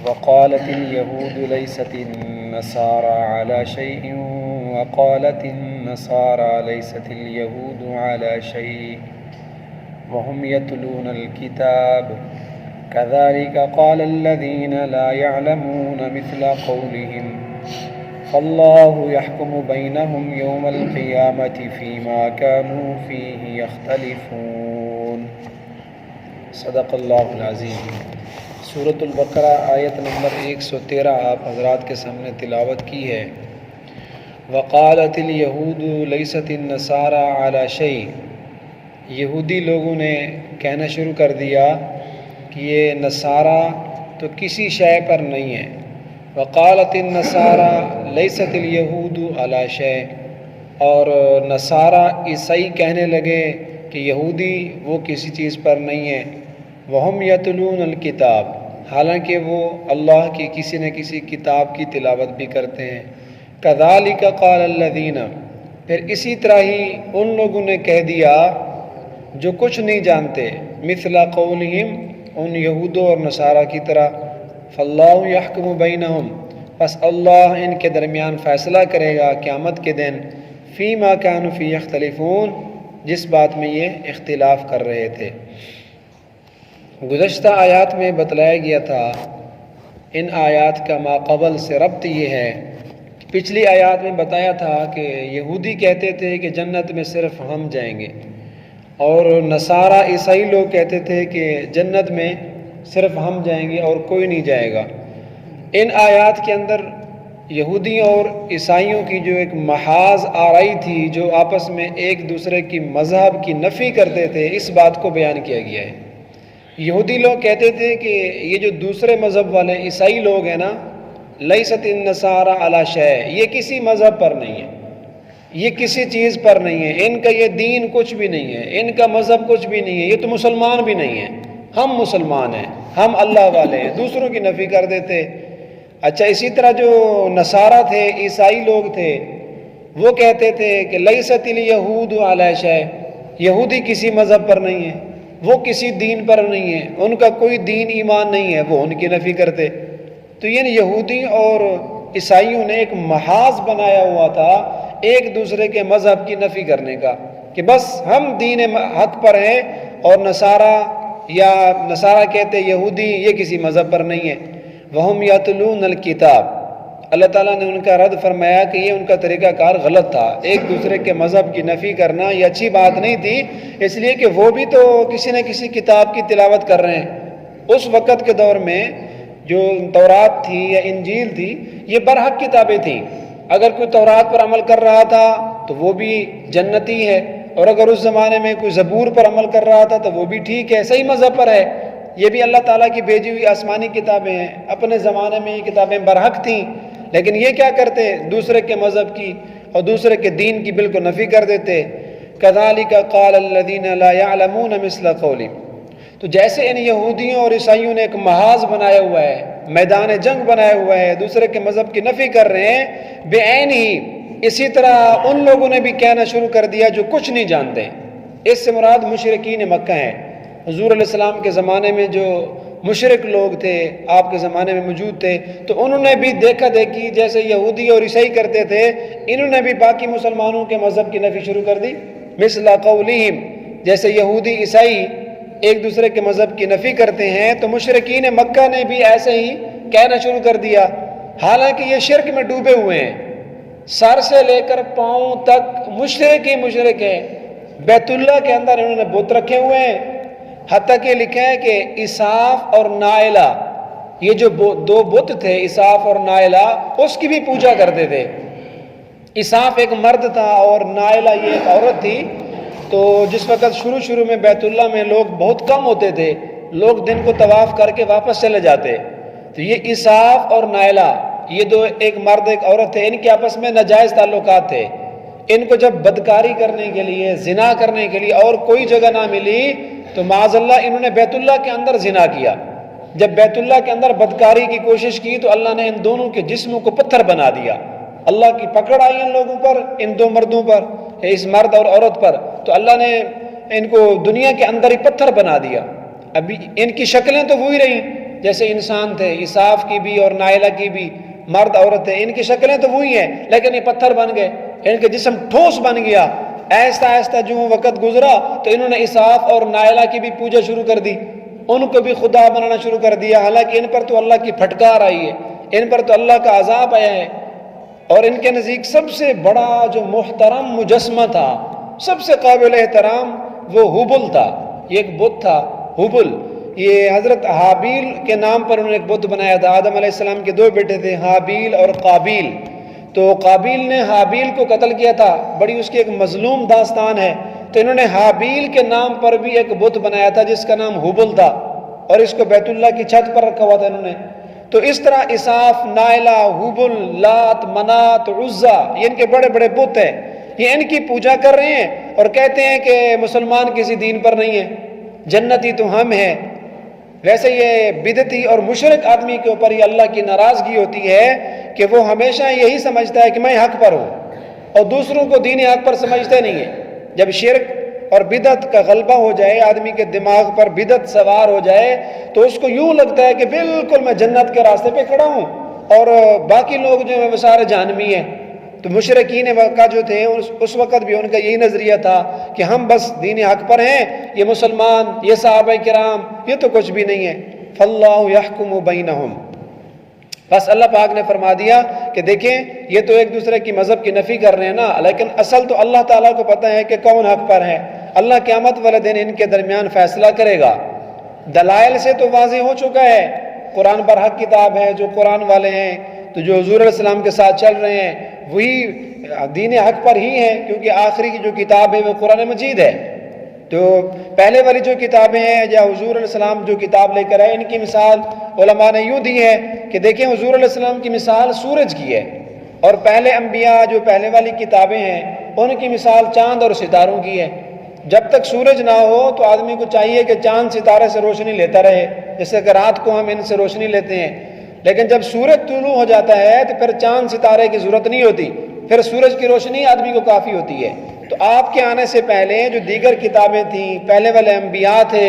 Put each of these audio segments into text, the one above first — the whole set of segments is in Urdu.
وقالت اليهود ليست النصارى على شيء وقالت النصارى ليست اليهود على شيء وهم يتلون الكتاب كذلك قال الذين لا يعلمون مثل قولهم فالله يحكم بينهم يوم القيامة فيما كانوا فيه يختلفون صدق اللہ العظیم۔ سورۃ البقرہ آیت نمبر 113 آپ حضرات کے سامنے تلاوت کی ہے۔ وقالت الیہود لیست النصارى علی شیء، یہودی لوگوں نے کہنا شروع کر دیا کہ یہ نصارہ تو کسی شے پر نہیں ہے۔ وقالت النصارى لیست الیہود علی شیء، اور نصارہ عیسائی کہنے لگے کہ یہودی وہ کسی چیز پر نہیں ہے۔ وہم یتلون الکتاب، حالانکہ وہ اللہ کی کسی نہ کسی کتاب کی تلاوت بھی کرتے ہیں۔ کذالک قال الذین، پھر اسی طرح ہی ان لوگوں نے کہہ دیا جو کچھ نہیں جانتے، مثل قولہم، ان یہودوں اور نصارہ کی طرح، فاللہ یحکم بینہم، پس اللہ ان کے درمیان فیصلہ کرے گا قیامت کے دن، فیما کانوا فیہ یختلفون، جس بات میں یہ اختلاف کر رہے تھے۔ گزشتہ آیات میں بتلایا گیا تھا، ان آیات کا ماقبل سے ربط یہ ہے، پچھلی آیات میں بتایا تھا کہ یہودی کہتے تھے کہ جنت میں صرف ہم جائیں گے، اور نصارہ عیسائی لوگ کہتے تھے کہ جنت میں صرف ہم جائیں گے اور کوئی نہیں جائے گا۔ ان آیات کے اندر یہودیوں اور عیسائیوں کی جو ایک محاذ آرائی تھی، جو آپس میں ایک دوسرے کی مذہب کی نفی کرتے تھے، اس بات کو بیان کیا گیا ہے۔ یہودی لوگ کہتے تھے کہ یہ جو دوسرے مذہب والے عیسائی لوگ ہیں نا، لیست النصارى علی شیء، یہ کسی مذہب پر نہیں ہے، یہ کسی چیز پر نہیں ہے، ان کا یہ دین کچھ بھی نہیں ہے، ان کا مذہب کچھ بھی نہیں ہے، یہ تو مسلمان بھی نہیں ہیں، ہم مسلمان ہیں، ہم اللہ والے ہیں، دوسروں کی نفی کر دیتے۔ اچھا، اسی طرح جو نصارہ تھے، عیسائی لوگ تھے، وہ کہتے تھے کہ لیست الیہود علی شیء، یہودی کسی مذہب پر نہیں ہے، وہ کسی دین پر نہیں ہے، ان کا کوئی دین ایمان نہیں ہے، وہ ان کی نفی کرتے۔ تو یہ یہودی اور عیسائیوں نے ایک محاذ بنایا ہوا تھا ایک دوسرے کے مذہب کی نفی کرنے کا، کہ بس ہم دین حق پر ہیں، اور نصارہ کہتے یہودی یہ کسی مذہب پر نہیں ہے۔ وہم یتلون الکتاب، اللہ تعالیٰ نے ان کا رد فرمایا کہ یہ ان کا طریقہ کار غلط تھا، ایک دوسرے کے مذہب کی نفی کرنا یہ اچھی بات نہیں تھی، اس لیے کہ وہ بھی تو کسی نہ کسی کتاب کی تلاوت کر رہے ہیں۔ اس وقت کے دور میں جو تورات تھی یا انجیل تھی، یہ برحق کتابیں تھیں، اگر کوئی تورات پر عمل کر رہا تھا تو وہ بھی جنتی ہے، اور اگر اس زمانے میں کوئی زبور پر عمل کر رہا تھا تو وہ بھی ٹھیک ہے، صحیح مذہب پر ہے۔ یہ بھی اللہ تعالیٰ کی بھیجی ہوئی آسمانی کتابیں ہیں، اپنے زمانے میں یہ کتابیں برحق تھیں، لیکن یہ کیا کرتے، دوسرے کے مذہب کی اور دوسرے کے دین کی بالکل نفی کر دیتے۔ کذالک قال الذین لا یعلمون مثل قولہم، تو جیسے ان یہودیوں اور عیسائیوں نے ایک محاذ بنایا ہوا ہے، میدان جنگ بنایا ہوا ہے، دوسرے کے مذہب کی نفی کر رہے ہیں، بعین ہی اسی طرح ان لوگوں نے بھی کہنا شروع کر دیا جو کچھ نہیں جانتے۔ اس سے مراد مشرکین مکہ ہیں۔ حضور علیہ السلام کے زمانے میں جو مشرک لوگ تھے، آپ کے زمانے میں موجود تھے، تو انہوں نے بھی دیکھا دیکھی جیسے یہودی اور عیسائی کرتے تھے، انہوں نے بھی باقی مسلمانوں کے مذہب کی نفی شروع کر دی۔ مثل قولہم، جیسے یہودی عیسائی ایک دوسرے کے مذہب کی نفی کرتے ہیں، تو مشرکین مکہ نے بھی ایسے ہی کہنا شروع کر دیا، حالانکہ یہ شرک میں ڈوبے ہوئے ہیں، سر سے لے کر پاؤں تک مشرک ہی مشرک ہیں۔ بیت اللہ کے اندر انہوں نے بت رکھے ہوئے ہیں، حتیٰ کہ لکھا ہے کہ اساف اور نائلہ، یہ جو دو بت تھے اساف اور نائلہ، اس کی بھی پوجا کرتے تھے۔ اساف ایک مرد تھا اور نائلہ یہ ایک عورت تھی۔ تو جس وقت شروع میں بیت اللہ میں لوگ بہت کم ہوتے تھے، لوگ دن کو طواف کر کے واپس چلے جاتے، تو یہ اساف اور نائلہ، یہ دو، ایک مرد ایک عورت تھے، ان کے آپس میں ناجائز تعلقات تھے۔ ان کو جب بدکاری کرنے کے لیے، زنا کرنے کے لیے اور کوئی جگہ نہ ملی تو معاذ اللہ انہوں نے بیت اللہ کے اندر زنا کیا۔ جب بیت اللہ کے اندر بدکاری کی کوشش کی تو اللہ نے ان دونوں کے جسموں کو پتھر بنا دیا۔ اللہ کی پکڑ آئی ان لوگوں پر، ان دو مردوں پر، اس مرد اور عورت پر، تو اللہ نے ان کو دنیا کے اندر ہی پتھر بنا دیا۔ ابھی ان کی شکلیں تو وہی رہیں، جیسے انسان تھے، اساف کی بھی اور نائلہ کی بھی، مرد عورت ہے، ان کی شکلیں تو وہی ہیں لیکن یہ پتھر بن گئے، ان کے جسم ٹھوس بن گیا۔ آہستہ آہستہ جو وقت گزرا تو انہوں نے اساف اور نائلہ کی بھی پوجا شروع کر دی، ان کو بھی خدا بنانا شروع کر دیا، حالانکہ ان پر تو اللہ کی پھٹکار آئی ہے، ان پر تو اللہ کا عذاب آیا ہے۔ اور ان کے نزدیک سب سے بڑا جو محترم مجسمہ تھا، سب سے قابل احترام، وہ ہبل تھا۔ یہ ایک بت تھا ہبل، یہ حضرت حابیل کے نام پر انہوں نے ایک بت بنایا تھا۔ آدم علیہ السلام کے دو بیٹے تھے، حابیل اور قابیل، تو قابیل نے حابیل کو قتل کیا تھا، بڑی اس کی ایک مظلوم داستان ہے، تو انہوں نے حابیل کے نام پر بھی ایک بت بنایا تھا جس کا نام ہبل تھا، اور اس کو بیت اللہ کی چھت پر رکھا ہوا تھا انہوں نے۔ تو اس طرح اساف، نائلہ، ہبل، لات، منات، عزا، یہ ان کے بڑے بڑے بت ہیں، یہ ان کی پوجا کر رہے ہیں اور کہتے ہیں کہ مسلمان کسی دین پر نہیں ہے، جنتی تو ہم ہیں۔ ویسے یہ بدعتی اور مشرک آدمی کے اوپر یہ اللہ کی ناراضگی ہوتی ہے کہ وہ ہمیشہ یہی سمجھتا ہے کہ میں حق پر ہوں اور دوسروں کو دین حق پر سمجھتے نہیں ہے۔ جب شرک اور بدعت کا غلبہ ہو جائے، آدمی کے دماغ پر بدعت سوار ہو جائے تو اس کو یوں لگتا ہے کہ بالکل میں جنت کے راستے پہ کھڑا ہوں اور باقی لوگ جو ہیں وہ سارے جہنمی ہیں۔ تو مشرکین مکہ جو تھے اس وقت بھی ان کا یہی نظریہ تھا کہ ہم بس دین حق پر ہیں، یہ مسلمان، یہ صحابہ کرام، یہ تو کچھ بھی نہیں ہے۔ فاللہ یحکم بینہم، بس اللہ پاک نے فرما دیا کہ دیکھیں یہ تو ایک دوسرے کی مذہب کی نفی کر رہے ہیں نا، لیکن اصل تو اللہ تعالیٰ کو پتہ ہے کہ کون حق پر ہے۔ اللہ قیامت والے دن ان کے درمیان فیصلہ کرے گا۔ دلائل سے تو واضح ہو چکا ہے، قرآن برحق کتاب ہے، جو قرآن والے ہیں تو جو حضور علیہ السلام کے ساتھ چل رہے ہیں وہی دین حق پر ہی ہیں، کیونکہ آخری کی جو کتاب ہے وہ قرآن مجید ہے۔ تو پہلے والی جو کتابیں ہیں یا حضور علیہ السلام جو کتاب لے کر آئے، ان کی مثال علماء نے یوں دی ہے کہ دیکھیں حضور علیہ السلام کی مثال سورج کی ہے، اور پہلے انبیاء جو پہلے والی کتابیں ہیں ان کی مثال چاند اور ستاروں کی ہے۔ جب تک سورج نہ ہو تو آدمی کو چاہیے کہ چاند ستارے سے روشنی لیتا رہے، جیسے کہ رات کو ہم ان سے روشنی لیتے ہیں، لیکن جب سورج طلوع ہو جاتا ہے تو پھر چاند ستارے کی ضرورت نہیں ہوتی، پھر سورج کی روشنی آدمی کو کافی ہوتی ہے۔ تو آپ کے آنے سے پہلے جو دیگر کتابیں تھیں، پہلے والے انبیاء تھے،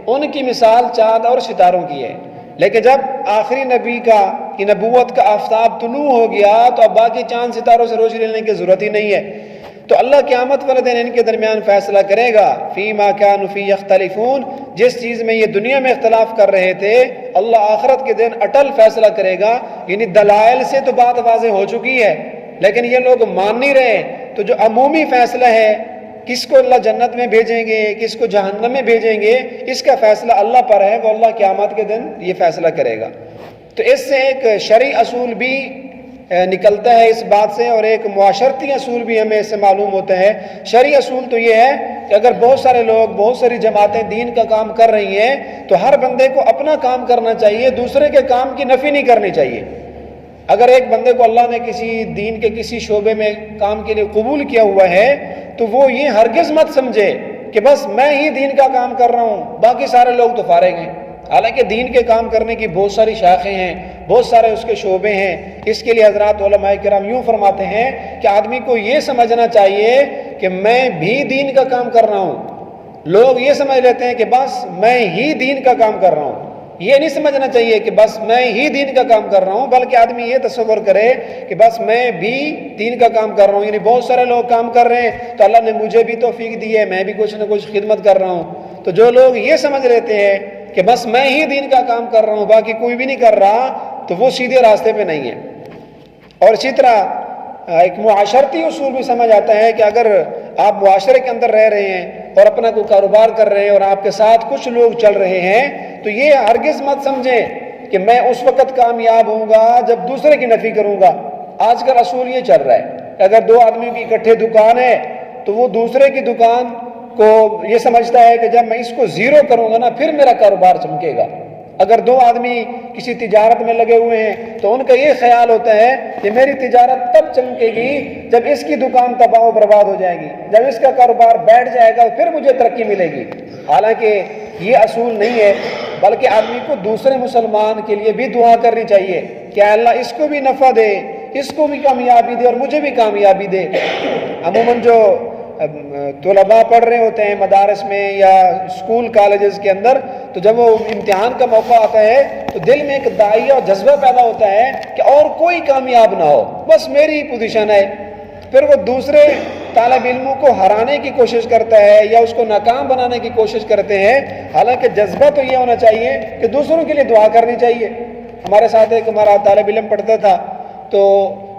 ان کی مثال چاند اور ستاروں کی ہے، لیکن جب آخری نبی کی نبوت کا آفتاب طلوع ہو گیا تو اب باقی چاند ستاروں سے روشنی لینے کی ضرورت ہی نہیں ہے۔ تو اللہ قیامت والے دن ان کے درمیان فیصلہ کرے گا، فیما کانوا فیہ یختلفون، جس چیز میں یہ دنیا میں اختلاف کر رہے تھے اللہ آخرت کے دن اٹل فیصلہ کرے گا۔ یعنی دلائل سے تو بات واضح ہو چکی ہے لیکن یہ لوگ مان نہیں رہے، تو جو عمومی فیصلہ ہے کس کو اللہ جنت میں بھیجیں گے کس کو جہنم میں بھیجیں گے، اس کا فیصلہ اللہ پر ہے، وہ اللہ قیامت کے دن یہ فیصلہ کرے گا۔ تو اس سے ایک شرعی اصول بھی نکلتا ہے اس بات سے، اور ایک معاشرتی اصول بھی ہمیں اس سے معلوم ہوتا ہے۔ شرعی اصول تو یہ ہے کہ اگر بہت سارے لوگ، بہت ساری جماعتیں دین کا کام کر رہی ہیں تو ہر بندے کو اپنا کام کرنا چاہیے، دوسرے کے کام کی نفی نہیں کرنی چاہیے۔ اگر ایک بندے کو اللہ نے کسی دین کے کسی شعبے میں کام کے لیے قبول کیا ہوا ہے تو وہ یہ ہرگز مت سمجھے کہ بس میں ہی دین کا کام کر رہا ہوں، باقی سارے لوگ تو فارغ ہیں۔ حالانکہ دین کے کام کرنے کی بہت ساری شاخیں ہیں، بہت سارے اس کے شعبے ہیں۔ اس کے لیے حضرات علماء کرام یوں فرماتے ہیں کہ آدمی کو یہ سمجھنا چاہیے کہ میں بھی دین کا کام کر رہا ہوں۔ لوگ یہ سمجھ لیتے ہیں کہ بس میں ہی دین کا کام کر رہا ہوں، یہ نہیں سمجھنا چاہیے کہ بس میں ہی دین کا کام کر رہا ہوں، بلکہ آدمی یہ تصور کرے کہ بس میں بھی دین کا کام کر رہا ہوں۔ یعنی بہت سارے لوگ کام کر رہے ہیں تو اللہ نے مجھے بھی توفیق دی ہے، میں بھی کچھ نہ کچھ خدمت کر رہا ہوں۔ تو جو لوگ یہ سمجھ لیتے ہیں کہ بس میں ہی دین کا کام کر رہا ہوں باقی کوئی بھی نہیں کر رہا، تو وہ سیدھے راستے پہ نہیں ہے۔ اور اسی طرح ایک معاشرتی اصول بھی سمجھ آتا ہے کہ اگر آپ معاشرے کے اندر رہ رہے ہیں اور اپنا کوئی کاروبار کر رہے ہیں اور آپ کے ساتھ کچھ لوگ چل رہے ہیں تو یہ ہرگز مت سمجھیں کہ میں اس وقت کامیاب ہوں گا جب دوسرے کی نفی کروں گا۔ آج کل اصول یہ چل رہا ہے کہ اگر دو آدمی کی اکٹھے دکان ہے تو وہ دوسرے کی دکان کو یہ سمجھتا ہے کہ جب میں اس کو زیرو کروں گا نا پھر میرا کاروبار چمکے گا۔ اگر دو آدمی کسی تجارت میں لگے ہوئے ہیں تو ان کا یہ خیال ہوتا ہے کہ میری تجارت تب چمکے گی جب اس کی دکان تباہ و برباد ہو جائے گی، جب اس کا کاروبار بیٹھ جائے گا پھر مجھے ترقی ملے گی۔ حالانکہ یہ اصول نہیں ہے، بلکہ آدمی کو دوسرے مسلمان کے لیے بھی دعا کرنی چاہیے کہ اللہ اس کو بھی نفع دے، اس کو بھی کامیابی دے اور مجھے بھی کامیابی دے۔ عموماً جو طلباء پڑھ رہے ہوتے ہیں مدارس میں یا اسکول کالجز کے اندر تو جب وہ امتحان کا موقع آتا ہے تو دل میں ایک داعیہ اور جذبہ پیدا ہوتا ہے کہ اور کوئی کامیاب نہ ہو، بس میری ہی پوزیشن ہے۔ پھر وہ دوسرے طالب علموں کو ہرانے کی کوشش کرتا ہے یا اس کو ناکام بنانے کی کوشش کرتے ہیں، حالانکہ جذبہ تو یہ ہونا چاہیے کہ دوسروں کے لیے دعا کرنی چاہیے۔ ہمارے ساتھ ایک ہمارا طالب علم پڑھتا تھا، تو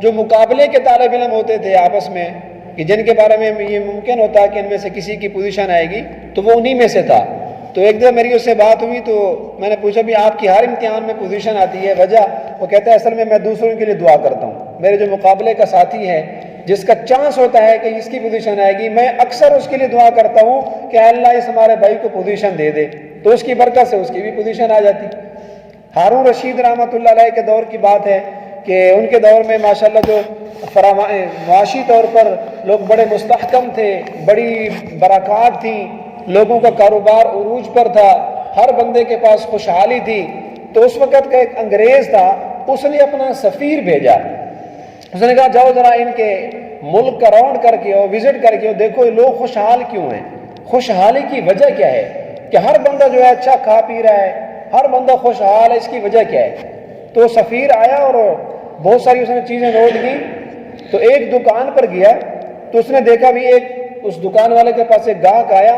جو مقابلے کے طالب علم ہوتے تھے آپس میں کہ جن کے بارے میں یہ ممکن ہوتا کہ ان میں سے کسی کی پوزیشن آئے گی، تو وہ انہی میں سے تھا۔ تو ایک دفعہ میری اس سے بات ہوئی تو میں نے پوچھا بھی آپ کی ہر امتحان میں پوزیشن آتی ہے، وجہ؟ وہ کہتا ہے اصل میں دوسروں کے لیے دعا کرتا ہوں۔ میرے جو مقابلے کا ساتھی ہے جس کا چانس ہوتا ہے کہ اس کی پوزیشن آئے گی، میں اکثر اس کے لیے دعا کرتا ہوں کہ اللہ اس ہمارے بھائی کو پوزیشن دے دے، تو اس کی برکت سے اس کی بھی پوزیشن آ جاتی۔ ہارون رشید رحمۃ اللہ علیہ کے دور کی بات ہے کہ ان کے دور میں ماشاءاللہ جو معاشی طور پر لوگ بڑے مستحکم تھے، بڑی برکات تھیں، لوگوں کا کاروبار عروج پر تھا، ہر بندے کے پاس خوشحالی تھی۔ تو اس وقت کا ایک انگریز تھا، اس نے اپنا سفیر بھیجا، اس نے کہا جاؤ ذرا ان کے ملک کا راؤنڈ کر کے اور وزٹ کر کے دیکھو یہ لوگ خوشحال کیوں ہیں، خوشحالی کی وجہ کیا ہے، کہ ہر بندہ جو ہے اچھا کھا پی رہا ہے، ہر بندہ خوشحال ہے، اس کی وجہ کیا ہے؟ تو سفیر آیا اور بہت ساری اس نے چیزیں نوٹ کی، تو ایک دکان پر گیا تو اس نے دیکھا بھی اس دکان والے کے پاس ایک گاہک آیا،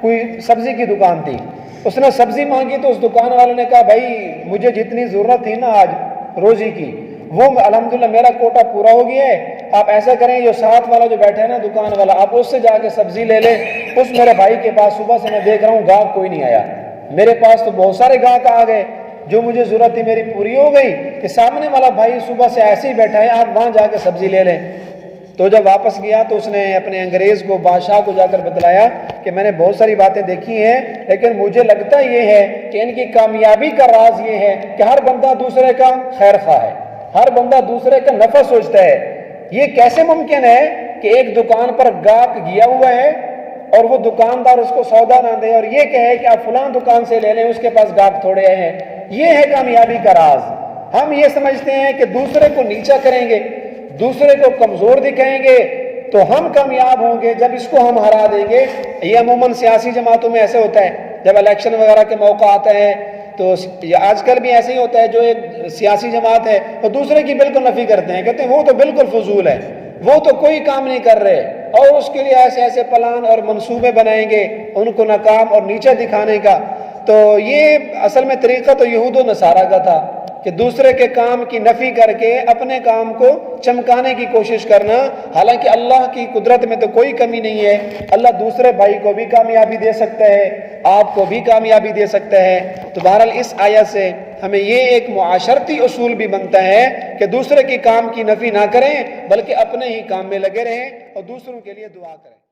کوئی سبزی کی دکان تھی، اس نے سبزی مانگی تو اس دکان والے نے کہا بھائی مجھے جتنی ضرورت تھی نا آج روزی کی وہ الحمدللہ میرا کوٹا پورا ہو گیا ہے، آپ ایسا کریں جو ساتھ والا جو بیٹھا ہے نا دکان والا، آپ اس سے جا کے سبزی لے لیں، اس میرے بھائی کے پاس صبح سے میں دیکھ رہا ہوں گاہک کوئی نہیں آیا، میرے پاس تو بہت سارے گاہک آ گئے، جو مجھے ضرورت تھی میری پوری ہو گئی، کہ سامنے والا بھائی صبح سے ایسے ہی بیٹھا ہے، آپ وہاں جا کے سبزی لے لیں۔ تو جب واپس گیا تو اس نے اپنے انگریز کو بادشاہ کو جا کر بتلایا کہ میں نے بہت ساری باتیں دیکھی ہیں، لیکن مجھے لگتا یہ ہے کہ ان کی کامیابی کا راز یہ ہے کہ ہر بندہ دوسرے کا خیر خواہ ہے، ہر بندہ دوسرے کا نفع سوچتا ہے۔ یہ کیسے ممکن ہے کہ ایک دکان پر گاہک گیا ہوا ہے اور وہ دکاندار اس کو سودا نہ دے اور یہ کہے کہ آپ فلاں دکان سے لے لیں، اس کے پاس گاہک تھوڑے ہیں؟ یہ ہے کامیابی کا راز۔ ہم یہ سمجھتے ہیں کہ دوسرے کو نیچا کریں گے، دوسرے کو کمزور دکھائیں گے تو ہم کامیاب ہوں گے، جب اس کو ہم ہرا دیں گے۔ یہ عموماً سیاسی جماعتوں میں ایسے ہوتا ہے، جب الیکشن وغیرہ کے موقع آتا ہے تو آج کل بھی ایسے ہی ہوتا ہے، جو ایک سیاسی جماعت ہے وہ دوسرے کی بالکل نفی کرتے ہیں، کہتے ہیں وہ تو بالکل فضول ہے، وہ تو کوئی کام نہیں کر رہے، اور اس کے لیے ایسے ایسے پلان اور منصوبے بنائیں گے ان کو ناکام اور نیچے دکھانے کا۔ تو یہ اصل میں طریقہ تو یہود و نصارہ کا تھا کہ دوسرے کے کام کی نفی کر کے اپنے کام کو چمکانے کی کوشش کرنا، حالانکہ اللہ کی قدرت میں تو کوئی کمی نہیں ہے، اللہ دوسرے بھائی کو بھی کامیابی دے سکتا ہے، آپ کو بھی کامیابی دے سکتا ہے۔ تو بہرحال اس آیت سے ہمیں یہ ایک معاشرتی اصول بھی بنتا ہے کہ دوسرے کے کام کی نفی نہ کریں بلکہ اپنے ہی کام میں لگے رہیں اور دوسروں کے لیے دعا کریں۔